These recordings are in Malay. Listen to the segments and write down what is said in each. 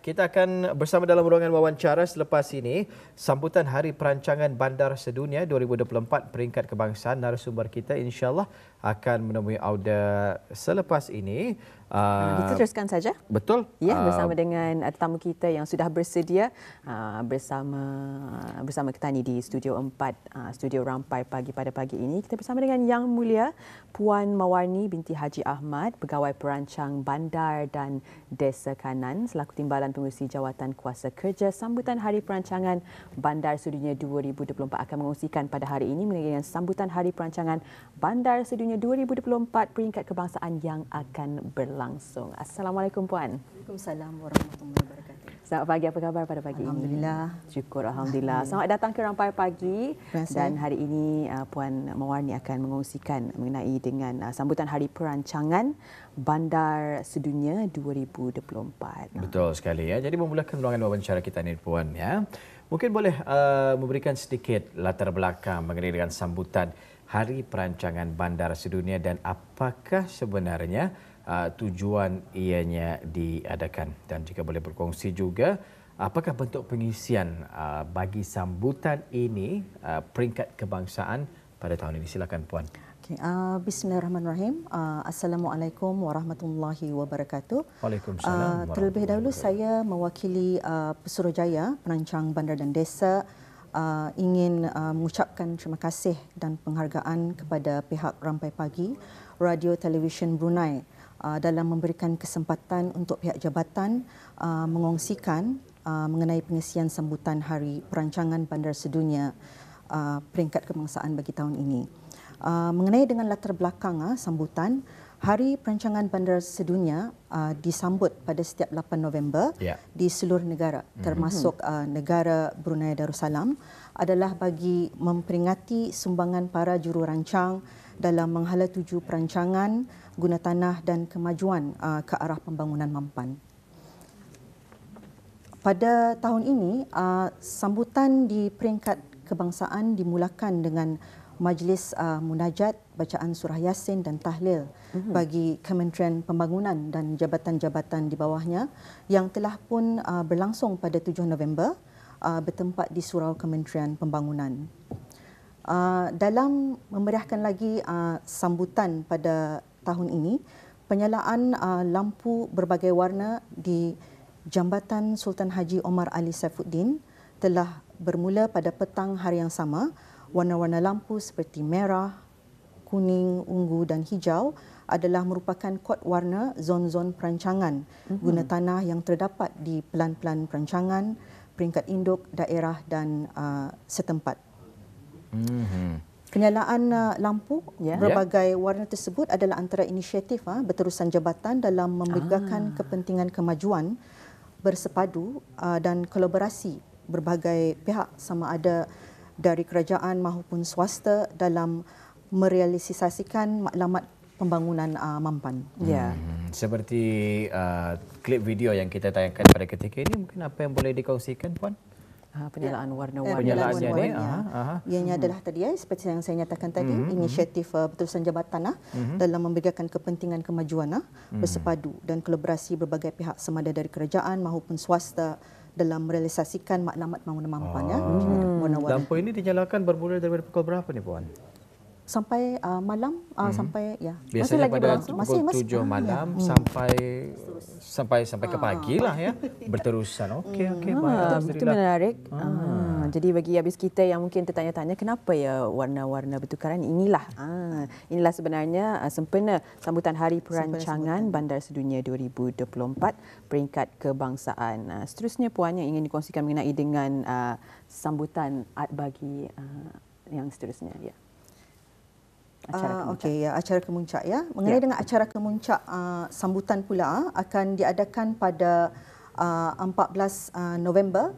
Kita akan bersama dalam ruangan wawancara selepas ini sambutan Hari Perancangan Bandar Sedunia 2024 peringkat kebangsaan. Narasumber kita insya-Allah akan menemui Auda selepas ini. Kita teruskan saja. Betul. Ya, bersama dengan tetamu kita yang sudah bersedia bersama kita ni di Studio 4, Studio Rampai Pagi pada pagi ini. Kita bersama dengan Yang Mulia Puan Mawarni binti Haji Ahmad, Pegawai Perancang Bandar dan Desa Kanan selaku Timbalan Pengurusi Jawatan Kuasa Kerja. Sambutan Hari Perancangan Bandar Sedunia 2024 akan mengongsikan pada hari ini mengenai sambutan Hari Perancangan Bandar Sedunia 2024 peringkat kebangsaan yang akan berlangsung. Assalamualaikum Puan. Waalaikumsalam warahmatullahi wabarakatuh. Selamat pagi, apa khabar pada pagi Alhamdulillah. ini? Syukur Alhamdulillah. Selamat datang ke Rampai Pagi. Dan hari ini Puan Mawarni akan mengongsikan mengenai dengan sambutan Hari Perancangan Bandar Sedunia 2024. Betul sekali ya. Jadi memulakan ruangan wawancara kita ni Puan ya. Mungkin boleh memberikan sedikit latar belakang mengenai dengan sambutan Hari Perancangan Bandar Sedunia dan apakah sebenarnya tujuan ianya diadakan, dan jika boleh berkongsi juga apakah bentuk pengisian bagi sambutan ini peringkat kebangsaan pada tahun ini. Silakan Puan. Okay, Bismillahirrahmanirrahim. Assalamualaikum warahmatullahi wabarakatuh. Waalaikumsalam. Terlebih dahulu saya mewakili Pesuruhjaya Perancang Bandar dan Desa ingin mengucapkan terima kasih dan penghargaan kepada pihak Rampai Pagi Radio Television Brunei dalam memberikan kesempatan untuk pihak jabatan mengongsikan mengenai pengisian sambutan Hari Perancangan Bandar Sedunia peringkat kebangsaan bagi tahun ini. Mengenai dengan latar belakang sambutan, Hari Perancangan Bandar Sedunia disambut pada setiap 8 November di seluruh negara, termasuk negara Brunei Darussalam, adalah bagi memperingati sumbangan para jururancang dalam menghala tuju perancangan, guna tanah dan kemajuan ke arah pembangunan mampan. Pada tahun ini, sambutan di peringkat kebangsaan dimulakan dengan majlis munajat, bacaan surah Yasin dan tahlil bagi Kementerian Pembangunan dan jabatan-jabatan di bawahnya yang telah pun berlangsung pada 7 November bertempat di Surau Kementerian Pembangunan. Dalam memeriahkan lagi sambutan pada tahun ini, penyalaan lampu berbagai warna di Jambatan Sultan Haji Omar Ali Saifuddin telah bermula pada petang hari yang sama. Warna-warna lampu seperti merah, kuning, ungu dan hijau adalah merupakan kod warna zon-zon perancangan guna tanah yang terdapat di pelan-pelan perancangan, peringkat induk, daerah dan setempat. Penyalaan lampu berbagai warna tersebut adalah antara inisiatif berterusan jabatan dalam memegahkan kepentingan kemajuan bersepadu dan kolaborasi berbagai pihak sama ada dari kerajaan maupun swasta dalam merealisasikan maklumat pembangunan mampan. Ya. Seperti klip video yang kita tayangkan pada ketika ini, mungkin apa yang boleh dikongsikan Puan? Penyalaan warna-warna. Penyalaannya ni. Ianya adalah tadi seperti yang saya nyatakan tadi, inisiatif berterusan jabatan dalam memberikan kepentingan kemajuan bersepadu dan kolaborasi berbagai pihak sama ada dari kerajaan maupun swasta dalam merealisasikan maklumat pembangunan mampan. Lampu ini dinyalakan bermula daripada pukul berapa ni Puan? Sampai malam, sampai biasanya pada pukul 7 malam sampai ke pagi lah ya, berterusan. Okey, baik. Itu menarik. Jadi bagi habis kita yang mungkin tertanya-tanya kenapa ya warna-warna bertukaran, inilah sebenarnya sempena sambutan Hari Perancangan Bandar Sedunia 2024 peringkat kebangsaan. Seterusnya Puan yang ingin dikongsikan mengenai dengan sambutan bagi yang seterusnya ya. Acara kemuncak ya. Mengenai dengan acara kemuncak sambutan pula akan diadakan pada 14 November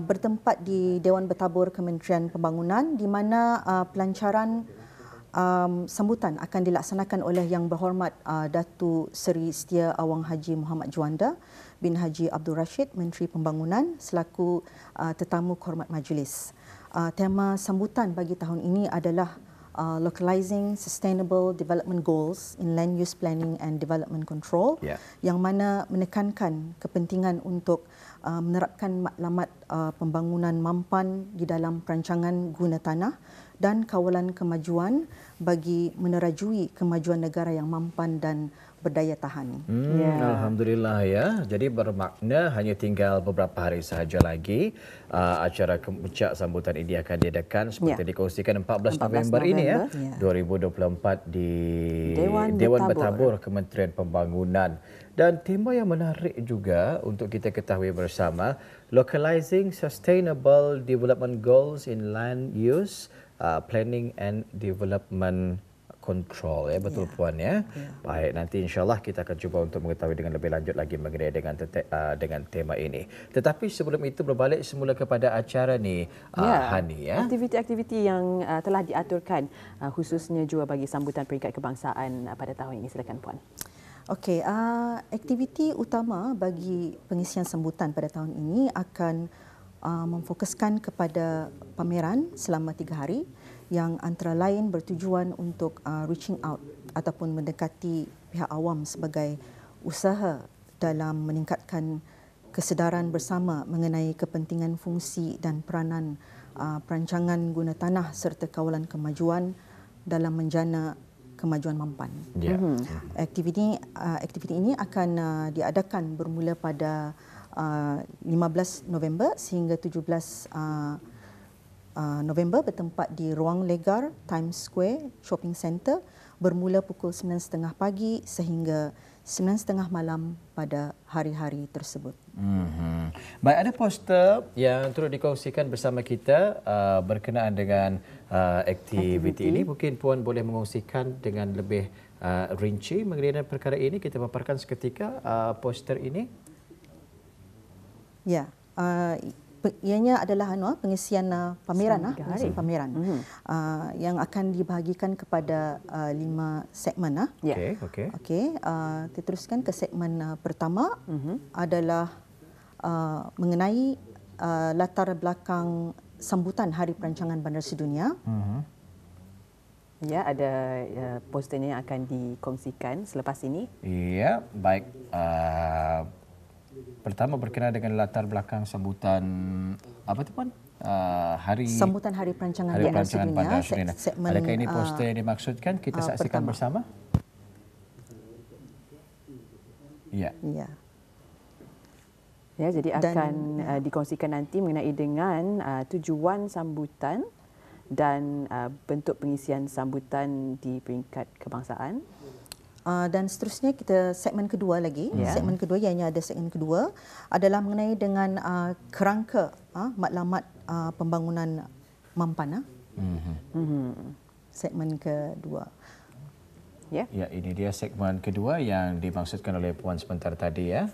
bertempat di Dewan Bertabur Kementerian Pembangunan, di mana pelancaran sambutan akan dilaksanakan oleh Yang Berhormat Datuk Seri Setia Awang Haji Muhammad Juanda bin Haji Abdul Rashid, Menteri Pembangunan selaku tetamu kehormat majlis. Tema sambutan bagi tahun ini adalah Localizing Sustainable Development Goals in Land Use Planning and Development Control, yang mana menekankan kepentingan untuk menerapkan matlamat pembangunan mampan di dalam perancangan guna tanah dan kawalan kemajuan bagi menerajui kemajuan negara yang mampan dan berdaya tahan. Alhamdulillah ya. Jadi bermakna hanya tinggal beberapa hari sahaja lagi acara kemuncak sambutan ini akan diadakan seperti dikongsikan 14 November ini ya. 2024 di Dewan Bertabur Kementerian Pembangunan. Dan tema yang menarik juga untuk kita ketahui bersama, Localizing Sustainable Development Goals in Land Use Planning and Development Control, ya, betul Puan ya. Baik, nanti insyaAllah kita akan cuba untuk mengetahui dengan lebih lanjut lagi mengenai dengan tema ini. Tetapi sebelum itu berbalik semula kepada acara ni, Hani ya. Aktiviti-aktiviti yang telah diaturkan khususnya juga bagi sambutan Peringkat Kebangsaan pada tahun ini. Silakan Puan. Okey, aktiviti utama bagi pengisian sambutan pada tahun ini akan memfokuskan kepada pameran selama 3 hari yang antara lain bertujuan untuk reaching out ataupun mendekati pihak awam sebagai usaha dalam meningkatkan kesedaran bersama mengenai kepentingan fungsi dan peranan perancangan guna tanah serta kawalan kemajuan dalam menjana kemajuan mampan. Aktiviti ini akan diadakan bermula pada 15 November sehingga 17 November bertempat di Ruang Legar, Times Square Shopping Centre bermula pukul 9.30 pagi sehingga 9.30 malam pada hari-hari tersebut. Baik, ada poster yang turut dikongsikan bersama kita berkenaan dengan aktiviti ini. Mungkin Puan boleh mengongsikan dengan lebih rinci mengenai perkara ini. Kita paparkan seketika poster ini. Ya, ianya adalah pengisian pameran, yang akan dibahagikan kepada 5 segmen. Okey, kita teruskan ke segmen pertama adalah mengenai latar belakang sambutan Hari Perancangan Bandar Sedunia. Ya, ada posternya yang akan dikongsikan selepas ini. Ya, baik. Pertama berkenaan dengan latar belakang sambutan apa tu Puan? Sambutan Hari Perancangan Bandar Sedunia. Adakah ini poster yang dimaksudkan? Kita saksikan bersama. Ya. Ya, jadi akan dikongsikan nanti mengenai dengan tujuan sambutan dan bentuk pengisian sambutan di peringkat kebangsaan. Dan seterusnya kita segmen kedua lagi. Segmen kedua ianya ada segmen kedua adalah mengenai dengan kerangka matlamat pembangunan mampan. Segmen kedua. Ya, ini dia segmen kedua yang dimaksudkan oleh Puan sebentar tadi ya.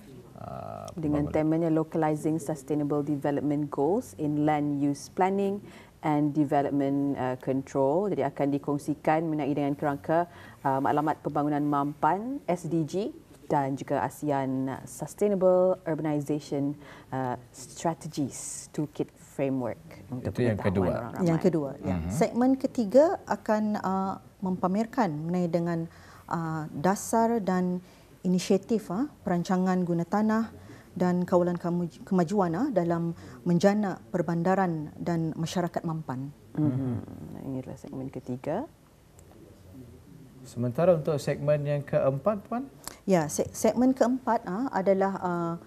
Dengan temanya Localizing Sustainable Development Goals in Land Use Planning and Development Control. Jadi akan dikongsikan mengenai dengan kerangka maklumat pembangunan mampan SDG dan juga ASEAN Sustainable Urbanization Strategies Toolkit Framework untuk itu yang kedua. Orang ramai. Yang kedua, Segmen ketiga akan mempamerkan mengenai dengan dasar dan inisiatif perancangan guna tanah dan kawalan kemajuan dalam menjana perbandaran dan masyarakat mampan. Ini adalah segmen ketiga. Sementara untuk segmen yang keempat, Puan? Ya, segmen keempat adalah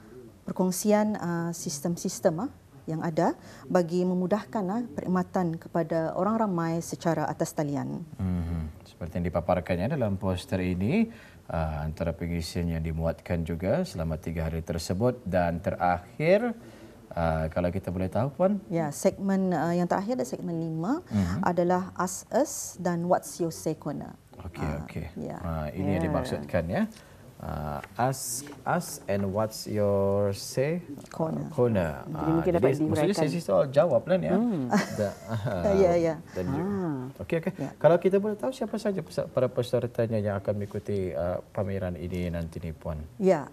perkongsian sistem-sistem yang ada bagi memudahkan perkhidmatan kepada orang ramai secara atas talian. Seperti yang dipaparkannya dalam poster ini, antara pengisian yang dimuatkan juga selama 3 hari tersebut dan terakhir, kalau kita boleh tahu Puan? Ya, segmen yang terakhir adalah segmen 5 adalah Ask Us dan What's Your Say Corner. Okey. Ini yang dimaksudkan ya. Ask us and what's your say corner. Jadi mungkin dapat diuraikan. Maksudnya sesi soal jawab kan ya. Ya. Okey. Kalau kita boleh tahu siapa saja para pesertanya yang akan mengikuti pameran ini nanti ni Puan? Ya,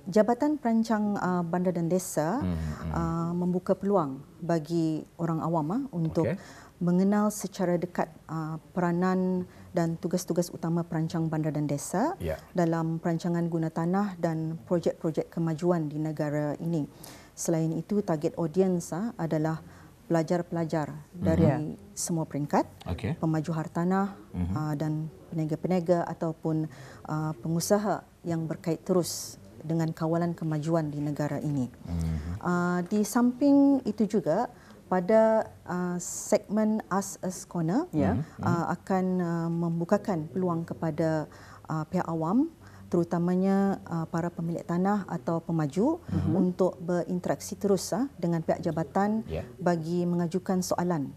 Jabatan Perancang Bandar dan Desa membuka peluang bagi orang awam untuk mengenal secara dekat peranan dan tugas-tugas utama perancang bandar dan desa dalam perancangan guna tanah dan projek-projek kemajuan di negara ini. Selain itu, target audiens adalah pelajar-pelajar dari semua peringkat, pemaju hartanah dan peniaga-peniaga ataupun pengusaha yang berkait terus dengan kawalan kemajuan di negara ini. Di samping itu juga, pada segmen Ask Us Corner akan membukakan peluang kepada pihak awam, terutamanya para pemilik tanah atau pemaju untuk berinteraksi terus dengan pihak jabatan bagi mengajukan soalan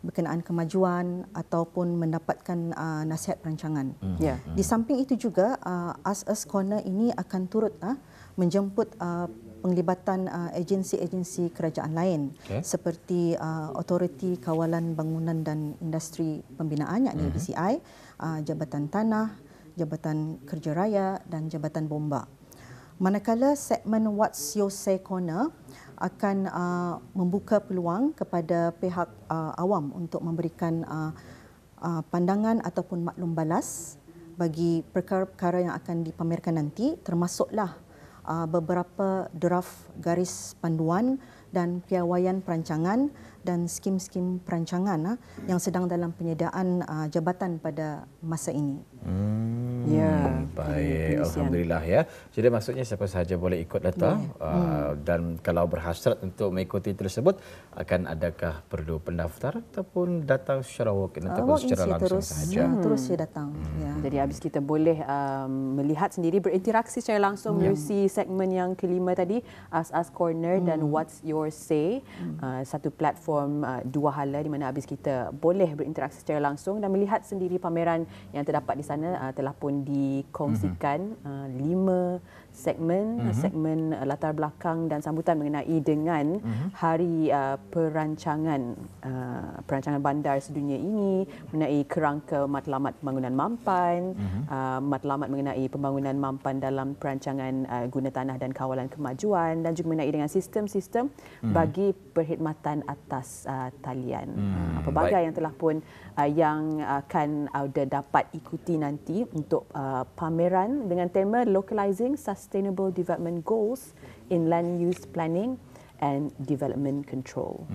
berkenaan kemajuan ataupun mendapatkan nasihat perancangan. Di samping itu juga, Ask Us Corner ini akan turut menjemput penglibatan agensi-agensi kerajaan lain seperti Autoriti Kawalan Bangunan dan Industri Pembinaan yakni BCI, Jabatan Tanah, Jabatan Kerja Raya dan Jabatan Bomba. Manakala segmen What's Your Say Corner akan membuka peluang kepada pihak awam untuk memberikan pandangan ataupun maklum balas bagi perkara-perkara yang akan dipamerkan nanti, termasuklah beberapa draft garis panduan dan piawaian perancangan dan skim-skim perancangan yang sedang dalam penyediaan jabatan pada masa ini. Baik, alhamdulillah ya. Jadi maksudnya siapa sahaja boleh ikut datang dan kalau berhasrat untuk mengikuti tersebut, akan adakah perlu pendaftar ataupun datang secara walk-in ataupun secara langsung sahaja? Terus dia datang. Jadi habis kita boleh melihat sendiri, berinteraksi secara langsung melalui segmen yang kelima tadi, Ask Us Corner dan What's Your Say, satu platform dua hala di mana habis kita boleh berinteraksi secara langsung dan melihat sendiri pameran yang terdapat di sana. Telah pun dikongsikan 5 segmen, segmen latar belakang dan sambutan mengenai dengan hari perancangan bandar sedunia ini, mengenai kerangka matlamat pembangunan mampan, matlamat mengenai pembangunan mampan dalam perancangan guna tanah dan kawalan kemajuan, dan juga mengenai dengan sistem-sistem bagi perkhidmatan atas talian. Pelbagai yang telah pun yang akan dapat ikuti nanti untuk pameran dengan tema Localizing Sustainable Development Goals in Land Use Planning and Development Control.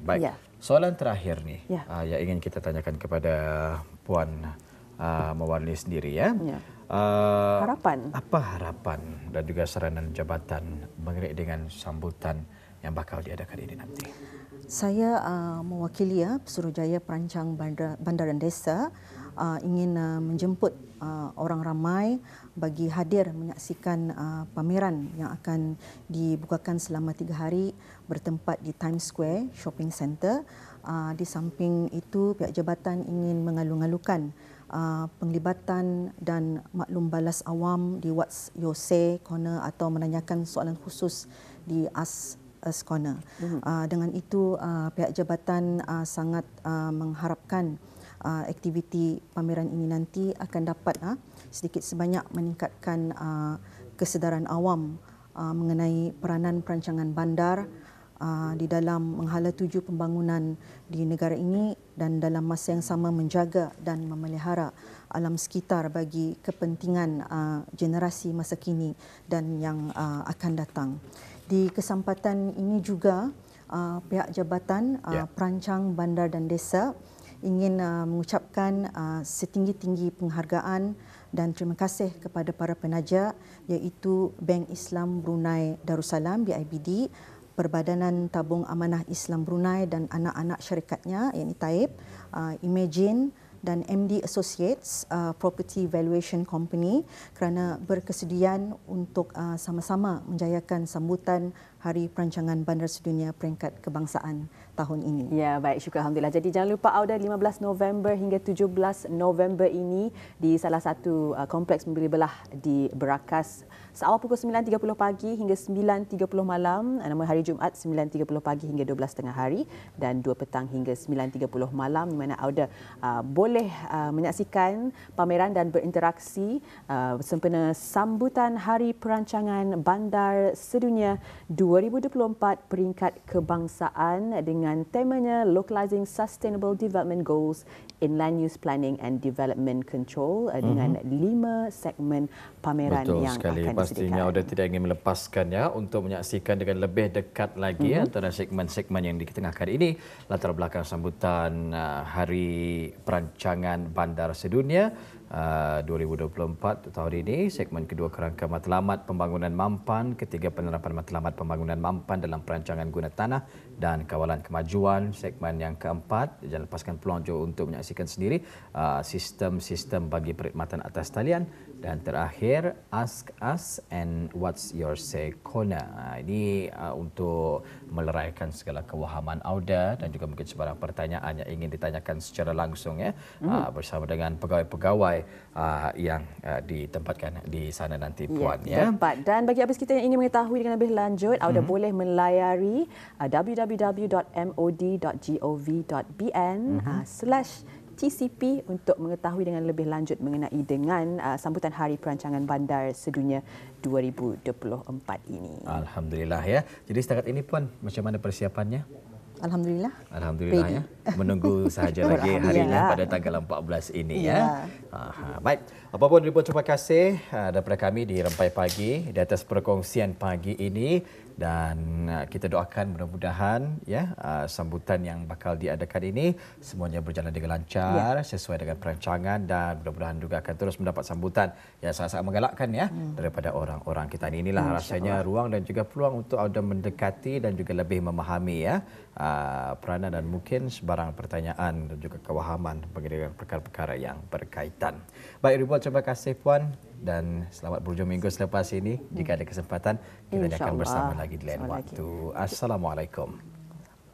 Baik. Soalan terakhir ni yang ingin kita tanyakan kepada Puan Mawarni sendiri ya. Harapan. Apa harapan dan juga saranan jabatan mengenai dengan sambutan yang bakal diadakan ini nanti? Saya mewakili Pesuruhjaya Perancang Bandar dan Desa ingin menjemput orang ramai bagi hadir menyaksikan pameran yang akan dibukakan selama 3 hari bertempat di Times Square Shopping Centre. Di samping itu, pihak jabatan ingin mengalu-alukan penglibatan dan maklum balas awam di What's Your Say Corner atau menanyakan soalan khusus di Ask Us Corner. Dengan itu, pihak jabatan sangat mengharapkan aktiviti pameran ini nanti akan dapat sedikit sebanyak meningkatkan kesedaran awam mengenai peranan perancangan bandar di dalam menghala tuju pembangunan di negara ini dan dalam masa yang sama menjaga dan memelihara alam sekitar bagi kepentingan generasi masa kini dan yang akan datang. Di kesempatan ini juga pihak jabatan perancang bandar dan desa ingin mengucapkan setinggi-tinggi penghargaan dan terima kasih kepada para penaja iaitu Bank Islam Brunei Darussalam BIBD, Perbadanan Tabung Amanah Islam Brunei dan anak-anak syarikatnya yakni Taib, Imagine dan MD Associates Property Valuation Company kerana berkesediaan untuk sama-sama menjayakan sambutan Hari Perancangan Bandar Sedunia Peringkat Kebangsaan tahun ini. Ya, baik, syukur alhamdulillah. Jadi jangan lupa Auda 15 November hingga 17 November ini di salah satu kompleks membeli belah di Berakas seawal pukul 9.30 pagi hingga 9.30 malam, namun hari Jumaat 9.30 pagi hingga 12.30 hari dan 2 petang hingga 9.30 malam, di mana anda boleh menyaksikan pameran dan berinteraksi sempena sambutan Hari Perancangan Bandar Sedunia 2024 peringkat kebangsaan dengan temanya Localizing Sustainable Development Goals in Land Use Planning and Development Control dengan 5 segmen pameran Betul yang sekali. akan Pastinya disediakan. Auda tidak ingin melepaskan untuk menyaksikan dengan lebih dekat lagi antara segmen-segmen yang diketengahkan ini. Latar belakang sambutan Hari Perancangan Bandar Sedunia 2024 tahun ini, segmen kedua kerangka matlamat pembangunan mampan, ketiga penerapan matlamat pembangunan mampan dalam perancangan guna tanah dan kawalan kemajuan, segmen yang keempat, jangan lepaskan peluang juga untuk menyaksikan sendiri sistem-sistem bagi perkhidmatan atas talian, dan terakhir Ask Us and What's Your Say Corner. Ini untuk meleraikan segala kewahaman Auda dan juga mungkin sebarang pertanyaan yang ingin ditanyakan secara langsung bersama dengan pegawai-pegawai yang ditempatkan di sana nanti Puan. Tepat. Dan bagi habis kita yang ingin mengetahui dengan lebih lanjut, Auda boleh melayari www.mod.gov.bn/TCP untuk mengetahui dengan lebih lanjut mengenai dengan sambutan Hari Perancangan Bandar Sedunia 2024 ini. Alhamdulillah ya. Jadi setakat ini Puan, macam mana persiapannya? Alhamdulillah. Alhamdulillah ya. Menunggu sahaja lagi harinya pada tanggal 14 ini ya. Baik. Apapun ribuan terima kasih daripada kami di Rempai Pagi di atas perkongsian pagi ini, dan kita doakan mudah-mudahan sambutan yang bakal diadakan ini semuanya berjalan dengan lancar sesuai dengan perancangan, dan mudah-mudahan juga akan terus mendapat sambutan yang sangat-sangat menggalakkan daripada orang-orang kita ini. Inilah rasanya ruang dan juga peluang untuk Auda mendekati dan juga lebih memahami peranan dan mungkin sebarang pertanyaan dan juga kewahaman mengenai perkara-perkara yang berkaitan. Baik, ribuan terima kasih Puan, dan selamat berhujung minggu selepas ini. Jika ada kesempatan, kita akan bersama lagi di lain waktu. Assalamualaikum.